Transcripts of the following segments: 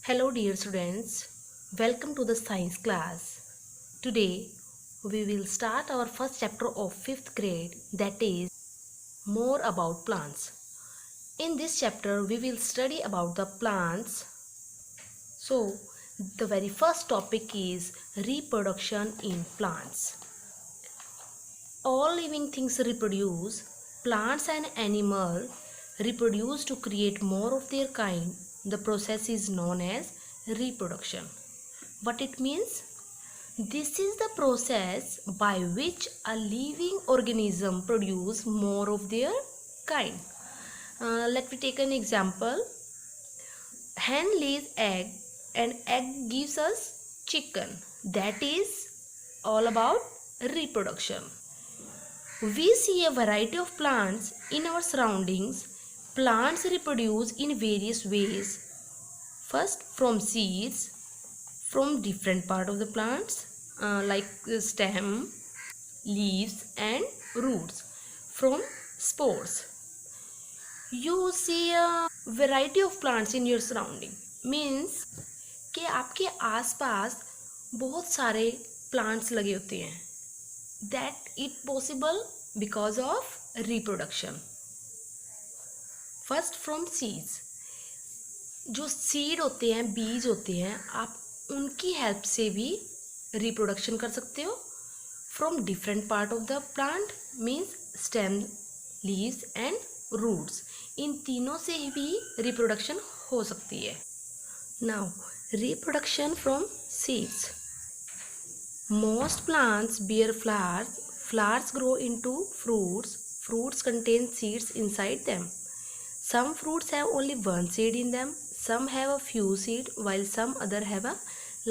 Hello, dear students. Welcome to the science class. Today, we will start our first chapter of 5th grade, that is more about plants. In this chapter, we will study about the plants. So, the very first topic is reproduction in plants. All living things reproduce. Plants and animals reproduce to create more of their kind. The process is known as reproduction. What it means? This is the process by which a living organism produce more of their kind. Let me take an example. Hen lays egg and egg gives us chicken. That is all about reproduction. We see a variety of plants in our surroundings. Plants reproduce in various ways. First, from seeds, from different part of the plants like the stem, leaves and roots. From spores. You see a variety of plants in your surrounding. Means कि आपके आसपास बहुत सारे plants लगे होते हैं. That it possible because of reproduction. First, from seeds. जो seed होते हैं, बीज होते हैं, आप उनकी हेल्प से भी रिप्रोडक्शन कर सकते हो. From different part of the plant means stem, leaves and roots. इन तीनों से भी रिप्रोडक्शन हो सकती है. Now reproduction from seeds. Most plants bear flowers. Flowers grow into fruits. Fruits contain seeds inside them. Some fruits have only one seed in them. Some have a few seeds, while some other have a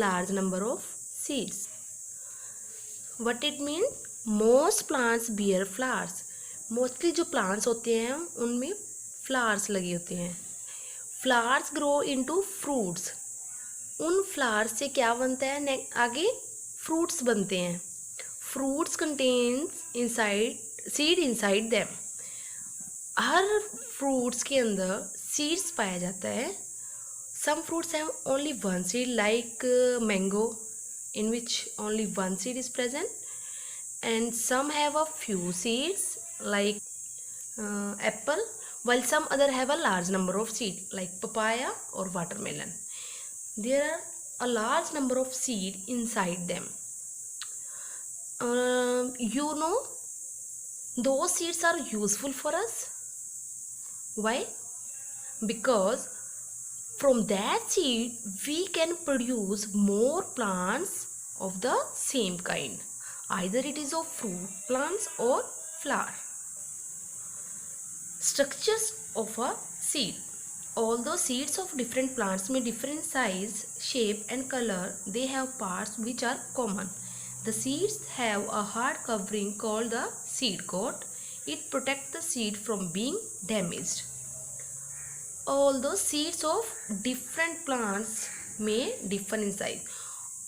large number of seeds. What it means? Most plants bear flowers. Mostly जो plants होते हैं उनमें flowers लगे होते हैं. Flowers grow into fruits. उन flowers से क्या बनता है आगे? Fruits बनते हैं. Fruits contains inside seed inside them. हर fruits के अंदर seeds पाया जाता है. Some fruits have only one seed like mango in which only one seed is present, and some have a few seeds like apple, while some other have a large number of seeds like papaya or watermelon. There are a large number of seed inside them. Those seeds are useful for us. Why? Because from that seed we can produce more plants of the same kind. Either it is of fruit plants or flower. Structures of a seed. Although seeds of different plants may differ in size, shape and color, they have parts which are common. The seeds have a hard covering called the seed coat. It protects the seed from being damaged. Although seeds of different plants may differ in size.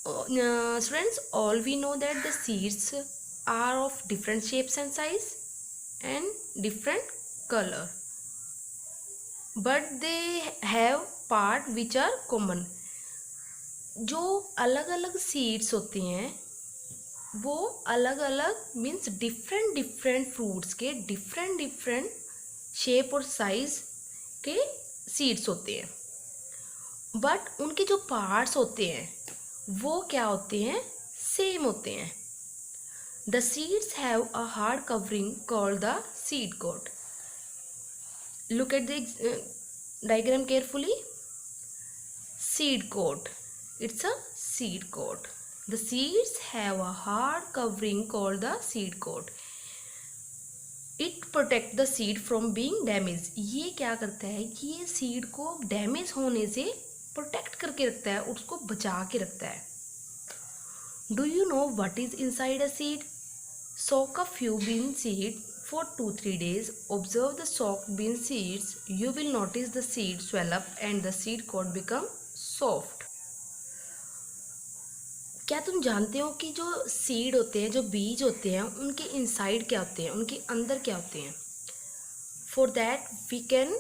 Students, all we know that the seeds are of different shapes and size and different color. But they have part which are common. जो अलग अलग seeds होते हैं वो अलग अलग means different fruits के different shape और साइज के सीड्स होते हैं. बट उनके जो पार्ट्स होते हैं वो क्या होते हैं? सेम होते हैं. The seeds have a hard covering called the seed coat. Look at the diagram carefully. Seed coat. It's a seed coat. The seeds have a hard covering called the seed coat. It protects the seed from being damaged. ये क्या करता है कि ये seed को damage होने से protect करके रखता है, उसको बचा के रखता है. Do you know what is inside a seed? Soak a few bean seeds for 2-3 days. Observe the soaked bean seeds. You will notice the seed swell up and the seed coat become soft. क्या तुम जानते हो कि जो seed होते हैं, जो बीज होते हैं, उनके इनसाइड क्या होते हैं, उनके अंदर क्या होते हैं? For that we can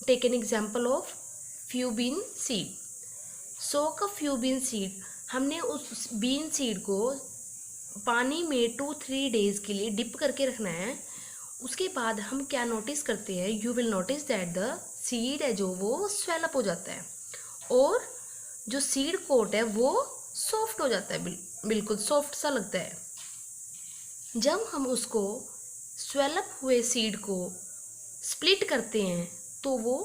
take an example of few bean seed. Soak a few bean seed, हमने उस बीन सीड को पानी में 2-3 डेज के लिए डिप करके रखना है। उसके बाद हम क्या नोटिस करते हैं, you will notice that the seed है जो वो स्वेलअप हो जाता है और जो सीड कोट है वो सॉफ्ट हो जाता है, बिल्कुल सॉफ्ट सा लगता है। जब हम उसको स्वेलअप हुए सीड को स्प्लिट करते हैं तो वो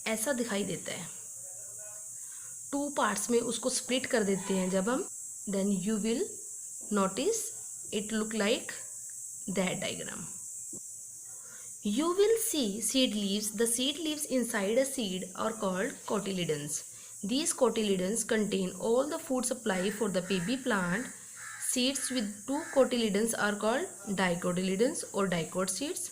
ऐसा दिखाई देता है। 2 पार्ट्स में उसको स्प्लिट कर देते हैं जब हम, then you will notice it look like that diagram. You will see seed leaves. The seed leaves inside a seed are called cotyledons. These cotyledons contain all the food supply for the baby plant. Seeds with 2 cotyledons are called dicotyledons or dicot seeds.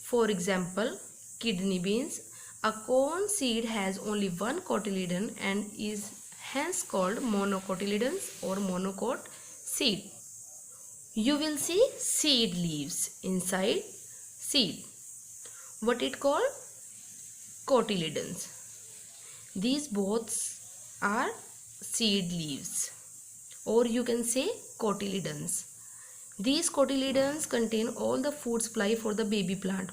For example, kidney beans. A corn seed has only 1 cotyledon and is hence called monocotyledons or monocot seed. You will see seed leaves inside seed. What it called? Cotyledons. These both are seed leaves, or you can say cotyledons. These cotyledons contain all the food supply for the baby plant.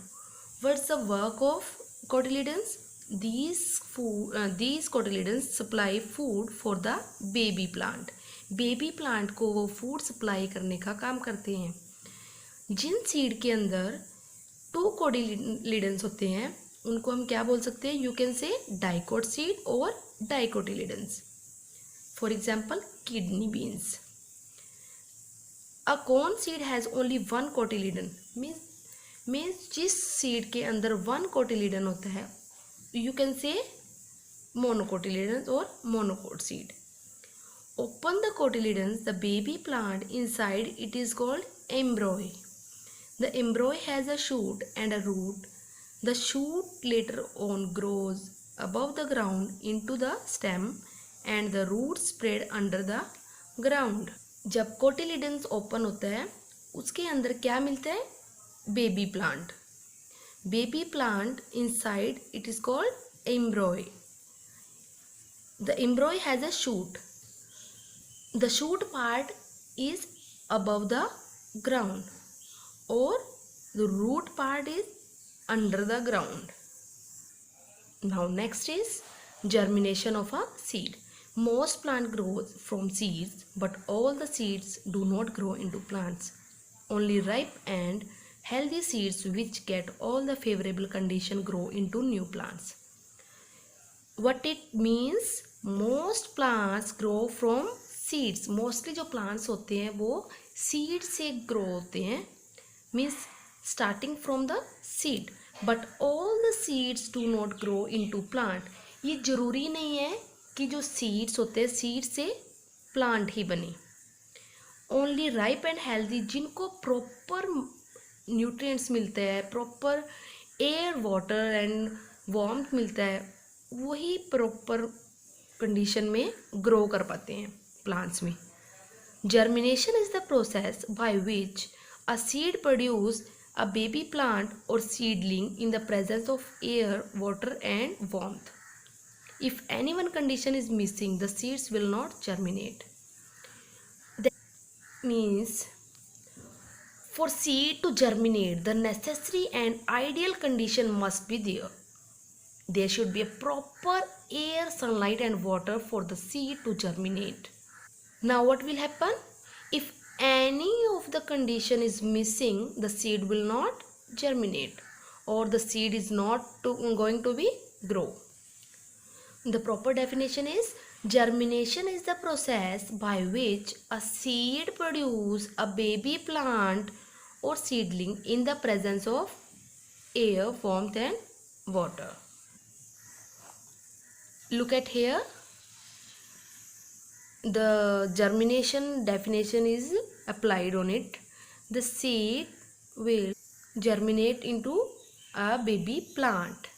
What's the work of cotyledons? These cotyledons supply food for the baby plant. Baby plant को वो food supply करने का काम करते हैं। जिन seed के अंदर 2 cotyledons होते हैं उनको हम क्या बोल सकते हैं, you can say dicot seed और dicotyledons. For example kidney beans. A corn seed has only 1 cotyledon, means जिस सीड के अंदर 1 कोटिलिडन होता है यू कैन से मोनोकोटिलिडन्स और monocot seed. Open the cotyledons, the baby plant inside it is called embryo. The embryo has a shoot and a root. The shoot later on grows above the ground into the stem and the roots spread under the ground. जब cotyledons open होता है उसके अंदर क्या मिलता है, baby plant. Baby plant inside it is called embryo. The embryo has a shoot. The shoot part is above the ground or the root part is under the ground. Now next is germination of a seed. Most plant grows from seeds, but all the seeds do not grow into plants. Only ripe and healthy seeds which get all the favorable condition grow into new plants. What it means? Most plants grow from seeds. Mostly जो plants होते हैं वो seed से grow होते हैं, means starting from the seed, but all the seeds do not grow into plant. ये ज़रूरी नहीं है कि जो सीड्स होते हैं सीड से प्लांट ही बने। ओनली राइप एंड हेल्दी, जिनको प्रॉपर न्यूट्रिएंट्स मिलते हैं, proper air water and warmth मिलता है, वही प्रॉपर कंडीशन में ग्रो कर पाते हैं plants में। Germination is the process by which a seed produces a baby plant or seedling in the presence of air, water and warmth. If any one condition is missing, the seeds will not germinate. That means for seed to germinate, the necessary and ideal condition must be there. There should be a proper air, sunlight and water for the seed to germinate. Now what will happen? If any of the condition is missing, the seed will not germinate or the seed is not going to be grow. The proper definition is germination is the process by which a seed produces a baby plant or seedling in the presence of air, warmth and water. Look at here. The germination definition is applied on it. The seed will germinate into a baby plant.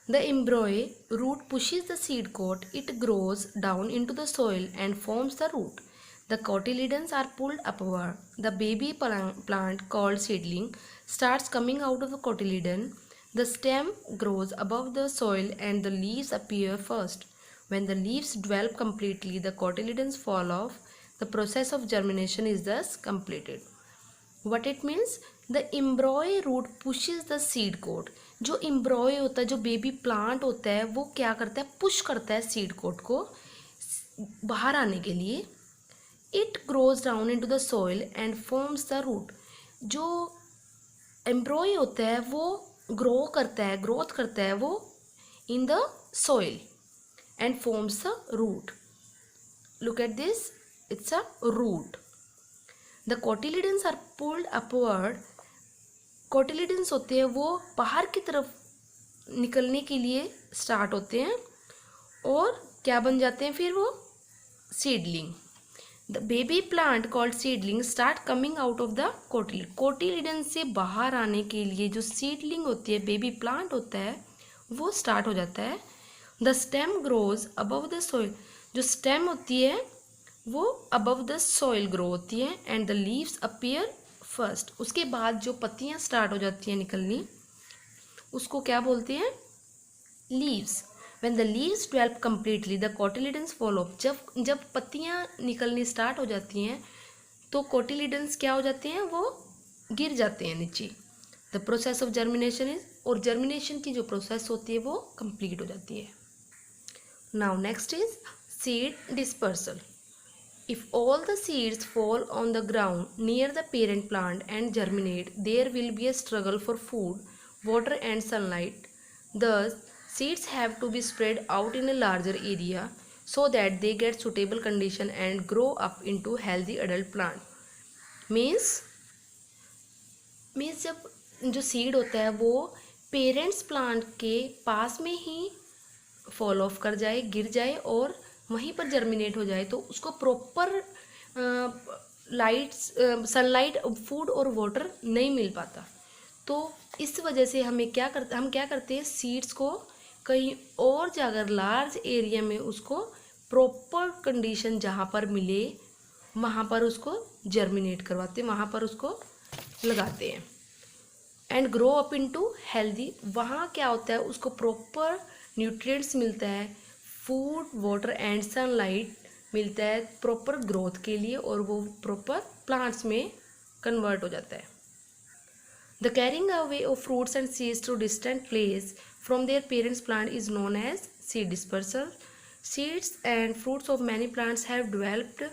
The embryo root pushes the seed coat. It grows down into the soil and forms the root. The cotyledons are pulled upward. The baby plant called seedling starts coming out of the cotyledon. The stem grows above the soil and the leaves appear first. When the leaves develop completely, the cotyledons fall off. The process of germination is thus completed. What it means? The embryo root pushes the seed coat. जो embryo होता है, जो baby plant होता है, वो क्या करता है? पुश करता है सीड कोट को बाहर आने के लिए. It grows down into the soil and forms the root. जो एम्ब्रॉय होता है वो ग्रोथ करता है वो in the soil and forms the root. Look at this, it's a root. The cotyledons are pulled upward. Cotyledons होते हैं वो बाहर की तरफ निकलने के लिए स्टार्ट होते हैं और क्या बन जाते हैं फिर वो? Seedling. The baby plant called seedling start coming out of the cotyledon. Cotyledon से बाहर आने के लिए जो सीडलिंग होती है, बेबी प्लांट होता है, वो स्टार्ट हो जाता है. The stem grows above the soil. जो स्टेम होती है वो अबव द सॉइल ग्रो होती है and the leaves appear first. उसके बाद जो पत्तियां स्टार्ट हो जाती हैं निकलनी, उसको क्या बोलते हैं? Leaves. When the leaves develop completely, the cotyledons fall off. जब पत्तियां निकलनी स्टार्ट हो जाती हैं तो कोटिलिडन्स क्या हो जाते हैं? वो गिर जाते हैं नीचे. The process of germination is, और जर्मिनेशन की जो प्रोसेस होती है वो कंप्लीट हो जाती है. Now next is seed dispersal. If all the seeds fall on the ground near the parent plant and germinate, there will be a struggle for food, water and sunlight. Thus, seeds have to be spread out in a larger area so that they get suitable condition and grow up into healthy adult plant. Means जब जो seed होता है वो parents plant के पास में ही fall of कर जाए, गिर जाए और वहीं पर जर्मिनेट हो जाए, तो उसको प्रॉपर लाइट्स, सनलाइट, फूड और वाटर नहीं मिल पाता. तो इस वजह से हम क्या करते हैं? सीड्स को कहीं और जाकर लार्ज एरिया में उसको प्रॉपर कंडीशन जहाँ पर मिले वहाँ पर उसको जर्मिनेट करवाते हैं, वहाँ पर उसको लगाते हैं. And grow up into healthy. वहाँ क्या होता है? उसको प्रॉपर न्यूट्रिएंट्स मिलता है, फूड, वाटर एंड सनलाइट मिलता है प्रॉपर ग्रोथ के लिए, और वो प्रॉपर प्लांट्स में कन्वर्ट हो जाता है. The carrying away of fruits and seeds to distant place from their parents' plant is known as seed dispersal. Seeds and fruits of many plants have developed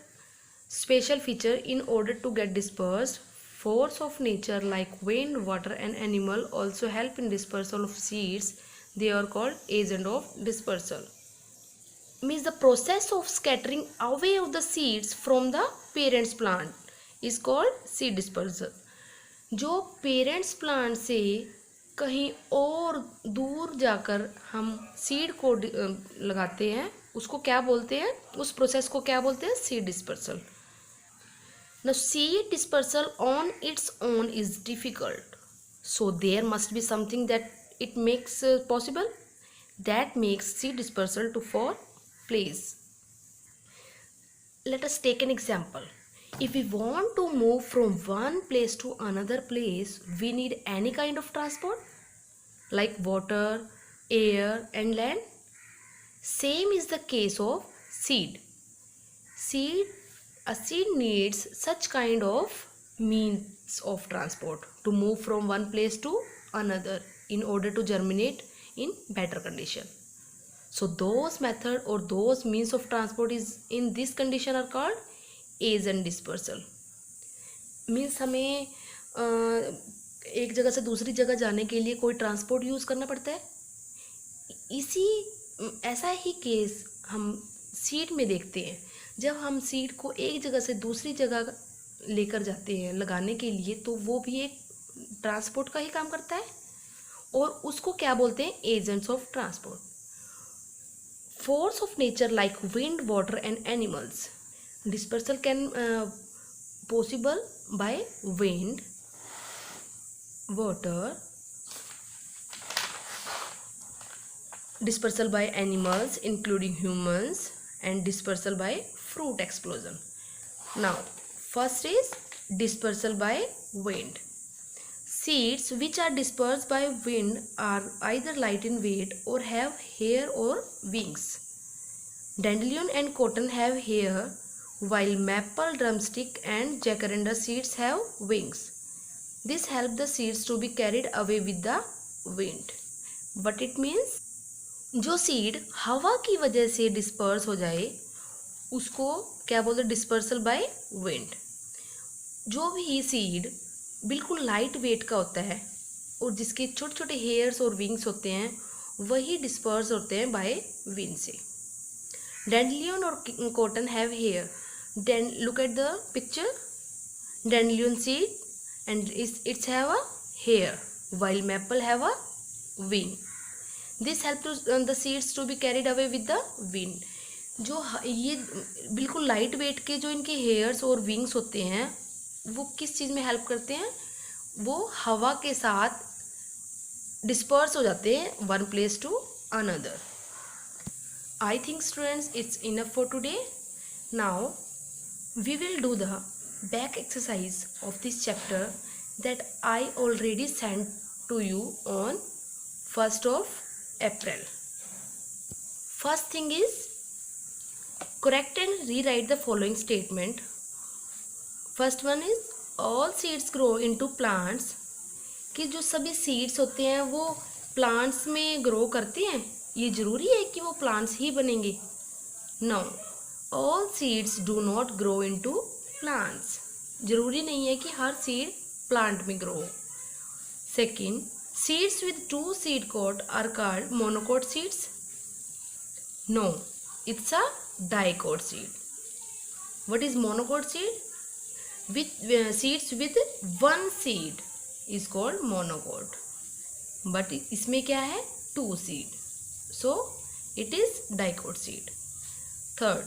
special feature in order to get dispersed. Force of nature like wind, water and animal also help in dispersal of seeds. They are called agent of dispersal. Means the process of scattering away of the seeds from the parents' plant is called seed dispersal. जो parents plant से कहीं और दूर जाकर हम seed को लगाते हैं, उसको क्या बोलते हैं? उस प्रोसेस को क्या बोलते हैं? Seed dispersal. Now seed dispersal on its own is difficult, so there must be something that it makes possible, that makes seed dispersal to fall place. Let us take an example. If we want to move from one place to another place, we need any kind of transport like water, air and land. Same is the case of seed. A seed needs such kind of means of transport to move from one place to another in order to germinate in better condition. So those method or those means of transport is in this condition are called agent dispersal. Means हमें एक जगह से दूसरी जगह जाने के लिए कोई ट्रांसपोर्ट यूज़ करना पड़ता है. ऐसा ही केस हम सीड में देखते हैं. जब हम सीड को एक जगह से दूसरी जगह लेकर जाते हैं लगाने के लिए, तो वो भी एक ट्रांसपोर्ट का ही काम करता है, और उसको क्या बोलते हैं? Agents of transport. Force of nature like wind, water and animals. Dispersal can possible by wind, water, dispersal by animals including humans, and dispersal by fruit explosion. Now first is dispersal by wind. Seeds which are dispersed by wind are either light in weight or have hair or wings. Dandelion and cotton have hair, while maple, drumstick and jacaranda seeds have wings. This helps the seeds to be carried away with the wind. What it means? जो seed हवा की वजह से disperse हो जाए उसको क्या बोलते हैं? Dispersal by wind. जो भी सीड बिल्कुल लाइट वेट का होता है और जिसके छोटे छोटे हेयर्स और विंग्स होते हैं वही डिस्पर्स होते हैं बाय विंड से. डैंडलियन और cotton have hair. Look at the picture. Dandelion seed and it's have a hair, while maple have a wing. This helps the seeds to be carried away with the wind. जो ये बिल्कुल light weight के जो इनके hairs और wings होते हैं वो किस चीज़ में हेल्प करते हैं? वो हवा के साथ डिस्पर्स हो जाते हैं one place to another. I think students it's enough for today. Now we will do the back exercise of this chapter that I already sent to you on 1st of April. First thing is correct and rewrite the following statement. First one is all seeds grow into plants. कि जो सभी seeds होते हैं वो plants में grow करते हैं. ये ज़रूरी है कि वो plants ही बनेंगे? No. All seeds do not grow into plants. जरूरी नहीं है कि हर सीड प्लांट में ग्रो हो. Second, seeds with 2 seed coat are called monocot seeds. No, it's a dicot seed. What is monocot seed? With seeds with 1 seed is called monocot. But इसमें क्या है? 2 seed. So it is dicot seed. Third,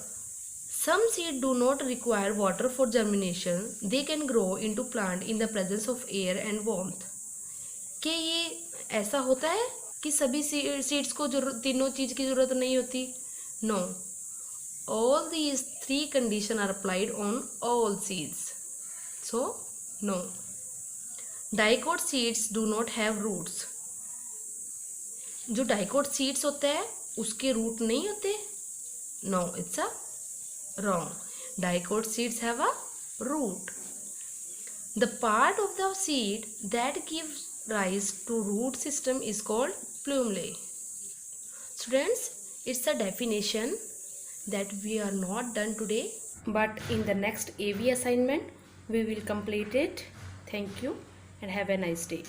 some seeds do not require water for germination. They can grow into plant in the presence of air and warmth. कि ये ऐसा होता है कि सभी सीड्स को तीनों चीज़ की ज़रूरत नहीं होती? No. All these 3 conditions are applied on all seeds. So, no. Dicot seeds do not have roots. जो dicot seeds होते हैं उसके रूट नहीं होते? No, it's a wrong. Dicot seeds have a root. The part of the seed that gives rise to root system is called plumule. Students, it's a definition that we are not done today, but in the next AV assignment we will complete it. Thank you and have a nice day.